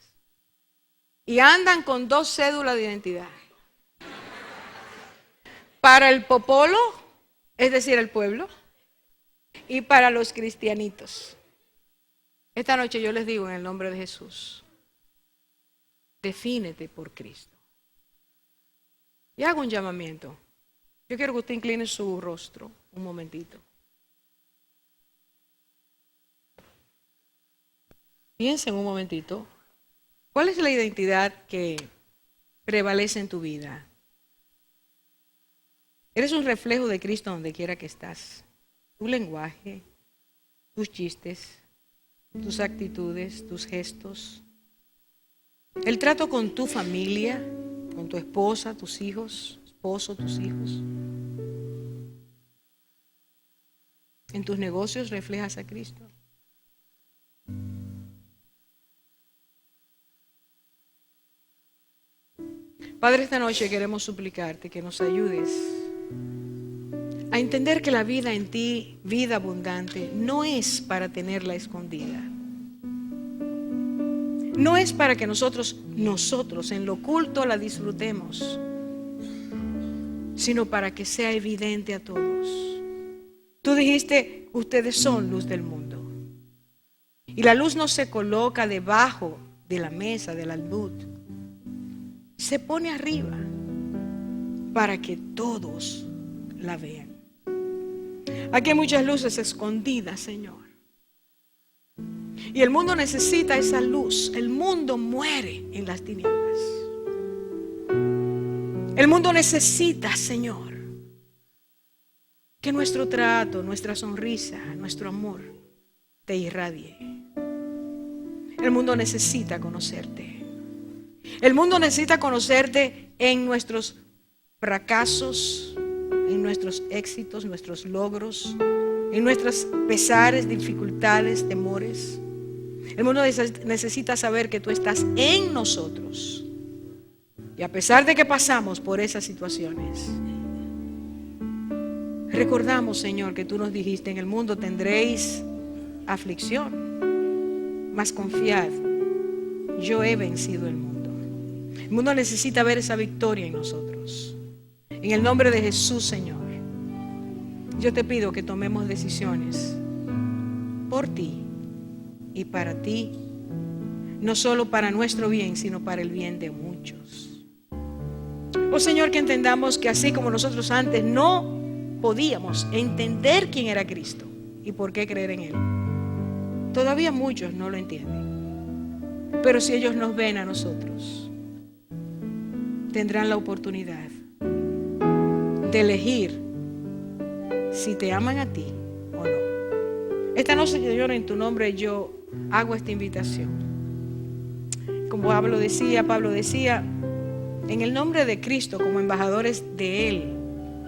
y andan con 2 cédulas de identidad, para el popolo, es decir, el pueblo, y para los cristianitos. Esta noche yo les digo en el nombre de Jesús, defínete por Cristo. Y hago un llamamiento. Yo quiero que usted incline su rostro un momentito. Piensen un momentito. ¿Cuál es la identidad que prevalece en tu vida? Eres un reflejo de Cristo donde quiera que estás. Tu lenguaje, tus chistes, tus actitudes, tus gestos. El trato con tu familia, con tu esposa, tus hijos, esposo, tus hijos. En tus negocios reflejas a Cristo. Padre, esta noche queremos suplicarte que nos ayudes a entender que la vida en ti, vida abundante, no es para tenerla escondida. No es para que nosotros en lo oculto la disfrutemos, sino para que sea evidente a todos. Tú dijiste, ustedes son luz del mundo. Y la luz no se coloca debajo de la mesa del almud. Se pone arriba para que todos la vean. Aquí hay muchas luces escondidas, Señor. Y el mundo necesita esa luz. El mundo muere en las tinieblas. El mundo necesita, Señor, que nuestro trato, nuestra sonrisa, nuestro amor te irradie. El mundo necesita conocerte. El mundo necesita conocerte en nuestros fracasos, en nuestros éxitos, nuestros logros, en nuestros pesares, dificultades, temores. El mundo necesita saber que tú estás en nosotros. Y a pesar de que pasamos por esas situaciones, recordamos, Señor, que tú nos dijiste, en el mundo tendréis aflicción, mas confiad, yo he vencido el mundo. El mundo necesita ver esa victoria en nosotros. En el nombre de Jesús, Señor, yo te pido que tomemos decisiones por ti y para ti, no solo para nuestro bien, sino para el bien de muchos. Oh Señor, que entendamos que así como nosotros antes no podíamos entender quién era Cristo y por qué creer en Él, todavía muchos no lo entienden. Pero si ellos nos ven a nosotros, tendrán la oportunidad de elegir si te aman a ti o no. Esta noche, Señor, en tu nombre yo hago esta invitación. Como Pablo decía, en el nombre de Cristo, como embajadores de Él,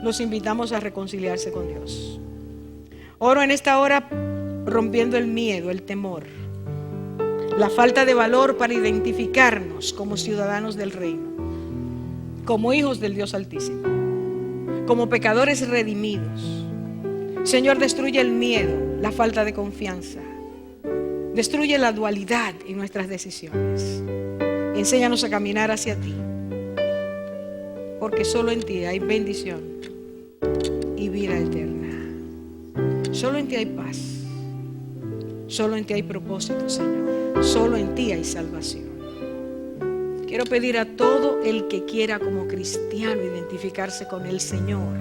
los invitamos a reconciliarse con Dios. Oro en esta hora rompiendo el miedo, el temor, la falta de valor para identificarnos como ciudadanos del reino, como hijos del Dios Altísimo, como pecadores redimidos. Señor, destruye el miedo, la falta de confianza. Destruye la dualidad en nuestras decisiones. Enséñanos a caminar hacia ti, porque solo en ti hay bendición y vida eterna. Solo en ti hay paz. Solo en ti hay propósito, Señor. Solo en ti hay salvación. Quiero pedir a todo el que quiera como cristiano identificarse con el Señor,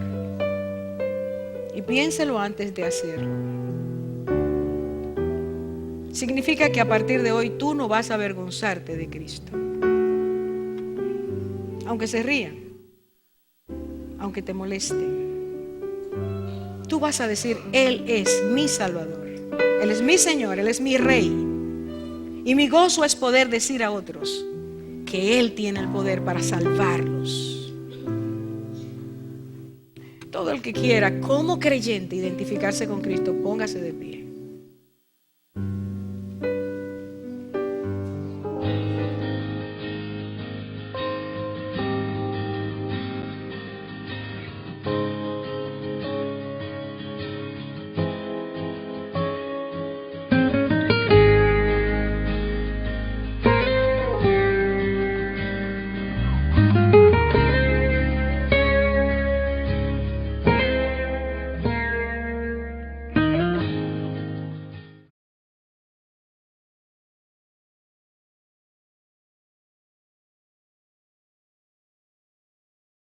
y piénselo antes de hacerlo. Significa que a partir de hoy tú no vas a avergonzarte de Cristo. Aunque se rían, aunque te molesten, tú vas a decir, Él es mi Salvador, Él es mi Señor, Él es mi Rey. Y mi gozo es poder decir a otros que Él tiene el poder para salvarlos. Todo el que quiera como creyente identificarse con Cristo, póngase de pie.